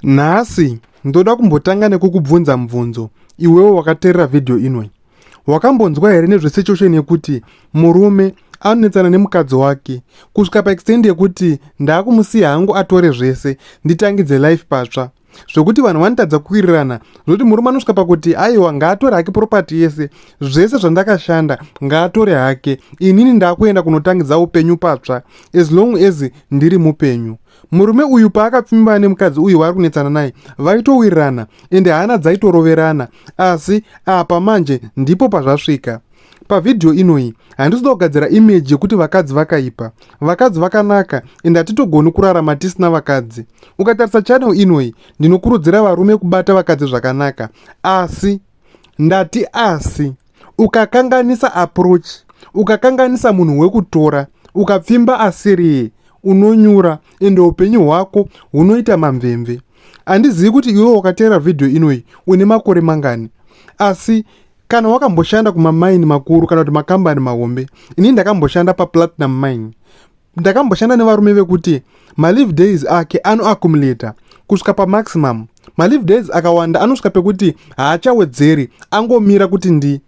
Nhasi ndoda kumbotanga nekukubvunza mubvunzo iwewe wakateerera vhidhiyo inoi. Wakambonzwa here nezvesituation yekuti murume anonetsana nemukadzi wake kusvika paextend yekuti ndakumusiya hangu atore zvese nditangidze life patsva, zvokuti vanhu vanotadza kuwirirana, zvokuti murume anosvika pakuti aiwa ngaatore hake propati yese, zvese zvandakashanda ngaatore hake, inini ndakuenda kunotangidza upenyu patsva as long as ndiri mupenyu. Murume uyu paakapfimbana nemukadzi uyu waari kunetsana naye vaitowirirana ende hana dzaitoroverana, asi apa manje ndipo pazvasvika. Pavhidhiyo inoi handisida kugadzira imeji yekuti vakadzi vakaipa. Vakadzi vakanaka ende hatitogoni kurarama tisina vakadzi. Ukatarisa channel inoi ndinokurudzira varume kubata vakadzi zvakanaka, asi ndati asi ukakanganisa approach, ukakanganisa munhu wekutora, ukapfimba asiriye, unonyura ende upenyu hwako hunoita mamvemve. Handizivi kuti iwe wakateera vhidhiyo inoi une makore mangani, asi kana wakamboshanda kumamaini makuru kana kuti makambani mahombe, ini ndakamboshanda paplatinum mine. Ndakamboshanda nevarume vekuti malive days ake anoaccumulata kusvika pamaximum. Malive days akawanda anosvika pekuti haachawedzeri, angomira kuti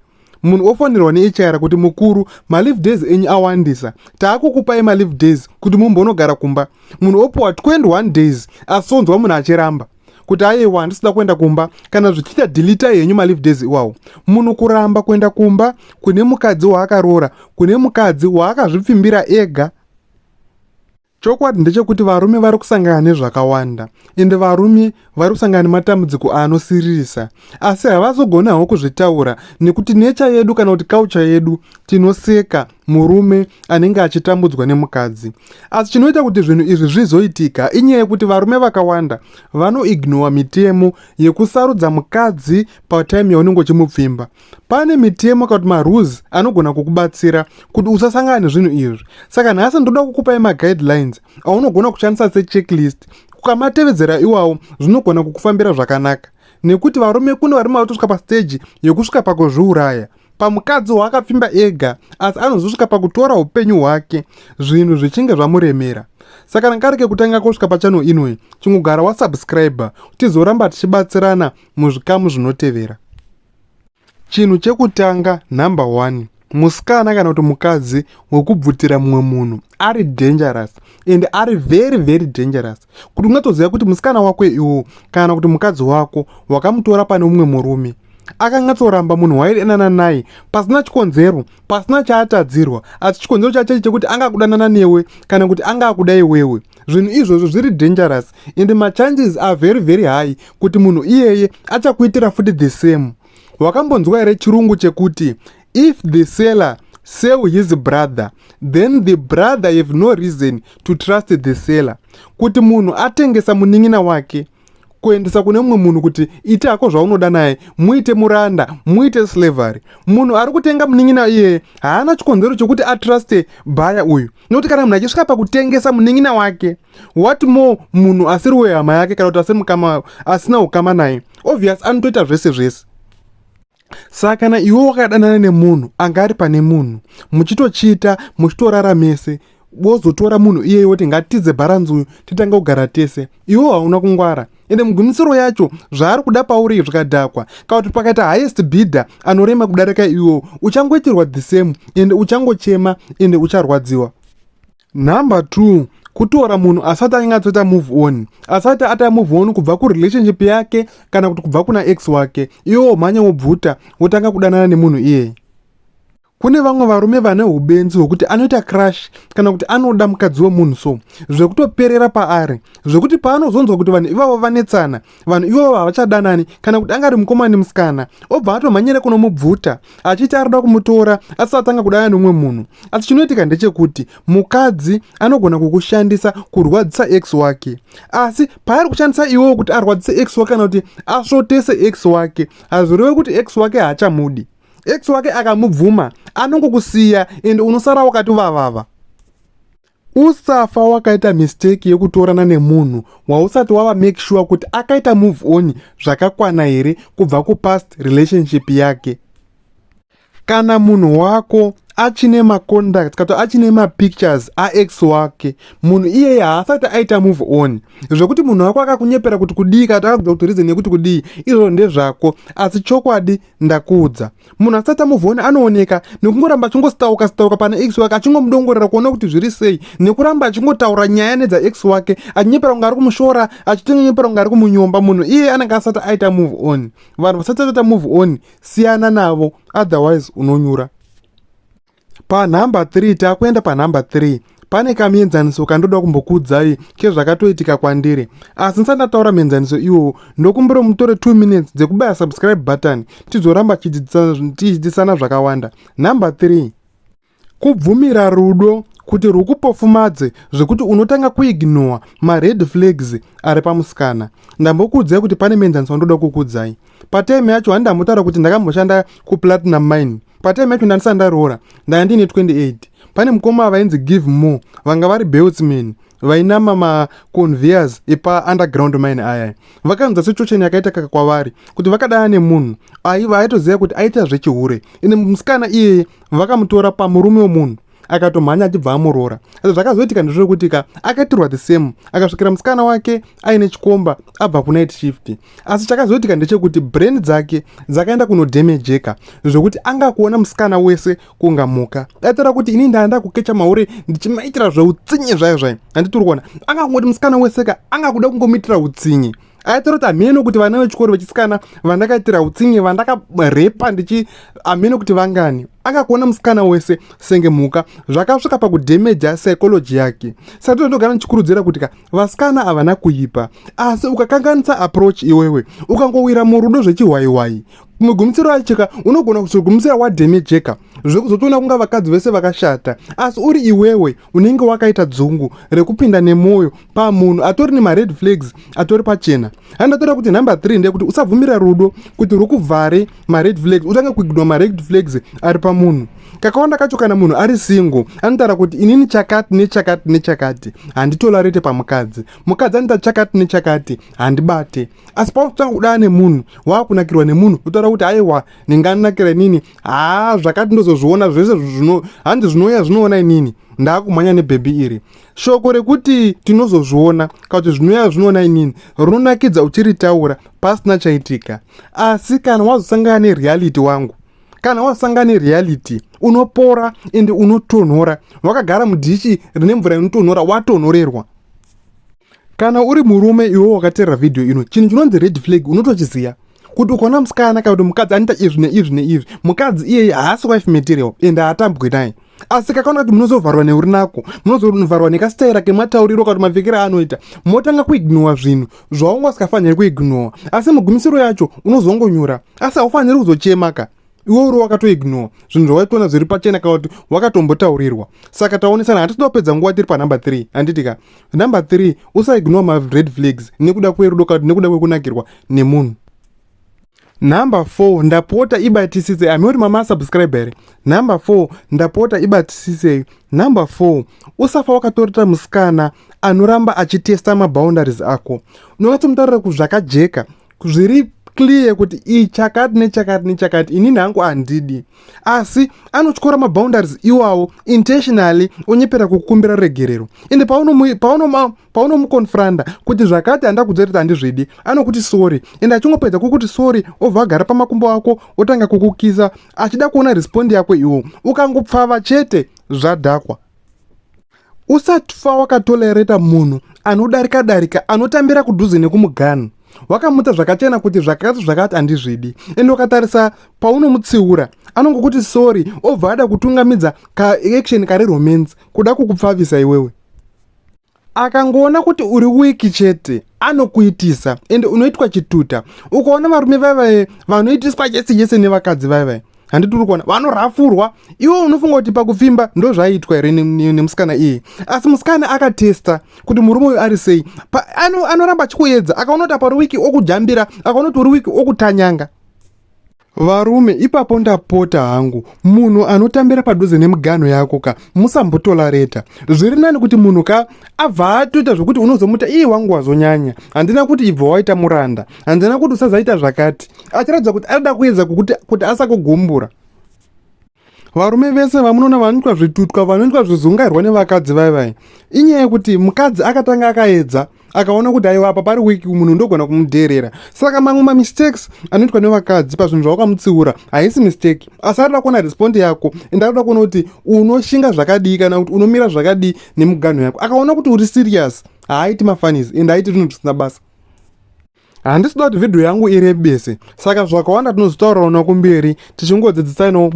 munhu ofonirwa neHR kuti mukuru malive days enyu awandisa, taakukupai malive days kuti mumbonogara kumba. Munhu opuwa 21 days asonzwa munhu achiramba kuti aiwa handisida kuenda kumba, kana zvichiita delita yenyu malive days iwawo. Munhu kuramba kuenda kumba kune mukadzi waakaroora, kune mukadzi waakazvipfimbira ega. Chokwadi ndechekuti varume vari kusangana nezvakawanda ende varume vari kusangana nematambudziko anosiririsa, asi havazogonawo kuzvitaura nekuti nature yedu kana kuti culture yedu tinoseka murume anenge achitambudzwa nemukadzi. Asi chinoita kuti zvinhu izvi zvizoitika inyaya yekuti varume vakawanda vanoignora mitemo yekusarudza mukadzi patime yaunenge uchimupfimba. Pane mitemo kana kuti marules anogona kukubatsira kuti usasangana nezvinhu izvi. Saka nhasi ndoda kukupai maguidelines aunogona kushandisa sechecklist. Ukamatevedzera iwawo zvinogona kukufambira zvakanaka, nekuti varume kune vari vatosvika pastage yekusvika pakuzviuraya pamukadzi waakapfimba ega, asi anozosvika pakutora upenyu hwake zvinhu zvichinge zvamuremera. Saka ngareke kutanga kusvika pachannel inoi chingogara wasubscribe tizoramba tichibatsirana muzvikamu zvinotevera. Chinhu chekutanga, number 1, musikana kana kuti mukadzi wekubvutira mumwe munhu ari dangerous and ari very very dangerous. Kuti ungatoziva kuti musikana wako iwo kana kuti mukadzi wako wakamutora pane umwe murume akanyatsoramba munhu waidanana naye pasina chikonzero, pasina chaatadzirwa, asi chikonzero chacho chekuti anga kudanana newe kana kuti anga akuda iwewe. Zvinhu izvozvo zviri dangerous and machances are very very high kuti munhu iyeye achakuitira futi the same. Wakambonzwa here chirungu chekuti if the seller sell his brother, then the brother have no reason to trust the seller. Kuti munhu atengesa munin'ina wake kuendesa kune mumwe munhu kuti ite hako zvaunoda naye, muite muranda, muite slavery. Munhu ari kutenga munin'ina iyeye haana chikonzero chokuti atruste bhaya uyu, nokuti kana munhu achisvika pakutengesa munin'ina wake, what more munhu asiri wehama yake kana kuti asina ukama naye, obvious anotoita zvese zvese. Saka kana iwe wakadanana nemunhu angari pane munhu muchitochita muchitorara mese, wozotora munhu iyeye woti ngatidze bharanzi titange kugara tese, iwe hauna kungwara. Ende mugumisiro yacho zvaari kuda pauri zvikadhakwa, kana kuti pakaita highest bidder anorema kudarika iwo, uchangoitirwa the same ende uchangochema ende ucharwadziwa. Number 2, kutora munhu asati anyatsoita move on, asati ata move on kubva kurelationship yake kana kuti kubva kuna ex wake, iwo mhanya wobvuta wotanga kudanana nemunhu iyeye. Kune vamwe varume vane ubenzi hwekuti anoita crush kana kuti anoda mukadzi wemunhu so zvekutoperera paari, zvekuti paanozonzwa kuti vanhu ivavo vanetsana, vanhu ivavo havachadanani kana kuti angari mukoma nemusikana, obva atomhanyira kunomubvuta achiti arida kumutora asati atanga kudanana nomumwe munhu. Asi chinoitika ndechekuti mukadzi anogona kukushandisa kurwadzisa ex wake, asi paari kushandisa iwowo kuti arwadzise ex wake kana kuti asvotese ex wake, hazvirevi kuti ex wake haachamudi. Ex wake akamubvuma anongokusiya ende unosara wakati vavava. Usafa wakaita mistake yekutorana nemunhu wausati wava make sure kuti akaita move on zvakakwana here kubva kupast relationship yake. Kana munhu wako achine macontacts kato achine mapictures aex wake, munhu iyeye haasati aita move on. Zvekuti munhu wako akakunyepera kuti kudii kato akabvisa kuti reason yekuti kudii izvo ndezvako, asi chokwadi ndakuudza munhu asati amove on anooneka nekungoramba achingostauka pana ex wake achingomudongorera kuona kuti zviri sei, nekuramba achingotaura nyaya nedza ex wake achinyepera kunge ari kumushora achitonyepera kunge ari kumunyomba. Munhu iye anenge asati aita move on. Vanhu vasati aita move on siyana navo, otherwise unonyura. Panhamba 3 takuenda panhamba 3. Pane kamuenzaniso kandoda kumbokuudzai kezvakatoitika kwandiri, asi ndisati ndataura muenzaniso iwowo ndokumbira mutore 2 minutes dzekubaya subscribe button tizoramba tichidzidzisana zvakawanda. Number 3, kubvumira rudo kuti rukupofumadze zvekuti unotanga kuignore mared flags ari pamusikana. Ndambokuudzai kuti pane muenzaniso wandoda kukuudzai. Patime yacho handambotaura kuti ndakamboshanda kuplatinum mine. Patime yacho ndandisati ndaroora ndanga ndine 28. Pane mukoma vainzi Give More, vanga vari beltsmen vainama maconveyors epa underground mine aya. Vakanzwa situation yakaita kaka kwavari kuti vakadana nemunhu aiva aitoziva kuti aita zvechihure. Ine musikana iyeye vakamutora pamurume womunhu akatomhanya achibva amuroora. Asi zvakazoitika ndezvekutika akaitirwa the same, akasvikira musikana wake aine chikomba abva kunight shift. Asi chakazoitika ndechekuti brain dzake dzakaenda kunodamageka zvokuti angakuona musikana wese kunga muka. Aitaura kuti ini ndaenda kukecha mahure ndichimaitira zveutsinye zvai handitiri kuona, angangoti musikana weseka angakuda kungomuitira utsinye. Aitaura kuti hameno kuti vana vechikoro vechisikana vandakaitira utsinye vandakarepa hameno kuti vangani, angakuona musikana wese senge muka. Zvakasvika pakudhamaja psychology yake. Saka ndogara ndichikurudzira kuti vasikana havana kuipa, asi ukakanganisa approach iwewe ukangowira murudo zvechihwaiwai, mugumisiro achika unogona kuzogumisira wadhamejeka zvekuzotoona kunga vakadzi vese vakashata, asi uri iwewe unenge wakaita dzungu rekupinda nemwoyo pamunhu atori nemared flags atori pachena. Handatora kuti number 3 ndekuti usabvumira rudo kuti rukuvhare mared flags, utange kuignore mared flags ari pamunhu. Kakawanda kacho kana munhu ari single anotaura kuti inini chakati nechakati handitolarete pamukadzi, mukadzi anoita chakati nechakati handibate. Asi pautanga kudana nemunhu wakunakirwa nemunhu utaura kuti aiwa ninganakira inini zvakati ndozozviona zvese handi zvinouya zvinoona inini ndaakumhanya nebhebhi iri. Shoko rekuti tinozozviona kana kuti zvinouya zvinoona inini runonakidza uchiritaura pasina chaitika. Asi kana wazosangana nereality wangu, kana wasangana nereality unopora ende unotonhora. Wakagara mudhishi rine mvura inotonhora watonhorerwa. Kana uri murume iwe wakateerera video ino, chinhu chinonzi red flag unotochiziya kuti ukaona musikana kana kuti mukadzi anoita izvi neizvi, mukadzi iyeye haasi wife material ende haatambwi naye. Asi kakaona kuti munozovharwa neuri nako, munozovharwa nekasitaira kematauriro kana kuti mapfekero aanoita, motanga kuignora zvinhu zvaunga usikafaniri kuignora. Asi mugumisiro yacho unozongonyura, asi haufaniri kuzochemaka. Iwe uri wakatoignore zvinhu zvawaitoona zviri pachena kana kuti wakatombotaurirwa. Saka taonesana, hatisi kupedza nguva tiri panumber 3. Handitika number 3, usaignore mared flags nekuda kwerudo kana kuti nekuda kwekunakirwa nemunhu. Number 4, ndapota ibatisise. Ami uri mama subscriber here. Number 4, ndapota ibatisise. Number 4, usafa wakatorita musikana anoramba achitesta maboundaries ako. Unongatomutaurira kuzvakajeka zviri clear kuti iyi chakati nechakati inini hangu handidi, asi anotyora maboundaries iwawo intentionally onyepera kukumbira regerero. Ende paunomukonfranda kuti zvakati handakudzoita handizvidi, anokuti sorry, ende achingopedza kukuti sorry obva agara pamakumbo ako otanga kukukisa achida kuona respondi yako iwo. Ukangopfava chete zvadhakwa. Usatfa wakatolereta munhu anodarika anotambira kudhuze nekumuganu. Wakamuta zvakachena kuti zvakati handizvidi, ende ukatarisa paunomutsiura anongokuti sorry obva ada kutungamidza ka-action kari romance kuda kukupfavisa iwewe. Akangoona kuti uri wiki chete anokuitisa ende unoitwa chituta. Ukaona varume vaivaye vanoitiswa chese nevakadzi vaivaye, handituri kuona vanorafurwa, iwe unofunga kuti pakuvimba ndo zvaiitwa here nemusikana iye. Asi musikana akatesta kuti murume uyu ari sei, anoramba achikuedza, akaona kuti pari wiki okujambira, akaona kuti uri wiki okutanyanga. Varume, ipapo ndapota hangu, munhu anotambira padhuze nemigano yako musambotolareta. Zviri nani kuti munhu abva atoita zvokuti unozomuta iye wangu wazonyanya, handina kuti ibva waita muranda, handina kuti usazaita zvakati, achiratidza kuti anoda kuedza kuti asakugumbura. varume vese vamunoona vanoitwa zvitutka vanoitwa zvizungairwa nevakadzi vaivai inyaya yekuti mukadzi akatanga akaedza akaona kuti aiwa apa pari wiki munhu ndogona kumudheerera. Saka mamwe mamistakes anoitwa nevakadzi pazvinhu zvawakamutsiura haisi mistake asi arida kuona respondi yako ende arida kuona kuti unoshinga zvakadii kana kuti unomira zvakadii nemuganho yako. Akaona kuti uri serious haaiti mafanisi ende aiti zvinhu zvisina basa. Handisida kuti vhidhiyo yangu irebese, saka zvakawanda tinozotaurawo kumberi tichingodzidzisanawo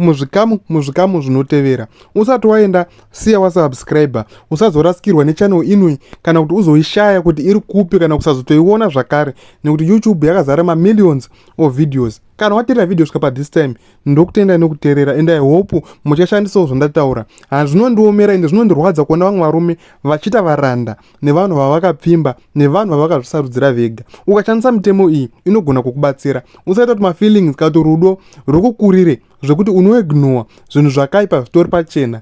muzvikamu zvinotevera. Usati waenda siya wasubscriber, usazorasikirwa nechannel inwi kana kuti uzoishaya kuti iri kupi kana kusazotoiona zvakare nekuti YouTube yakazara mamillions of videos. Kana wateerera video svika this time ndokutenda nekuteerera and I hope muchashandisawo zvandataura. Zvinondiomera ende zvinondirwadza kuona vamwe varume vachiita varanda nevanhu vavakapfimba nevanhu vavakazvisarudzira vega. Ukashandisa mitemo iyi inogona kukubatsira. Usaita kuti mafeelings kana kuti rudo rwukukurire zvekuti unoignore zvinhu zvakaipa zvitori pachena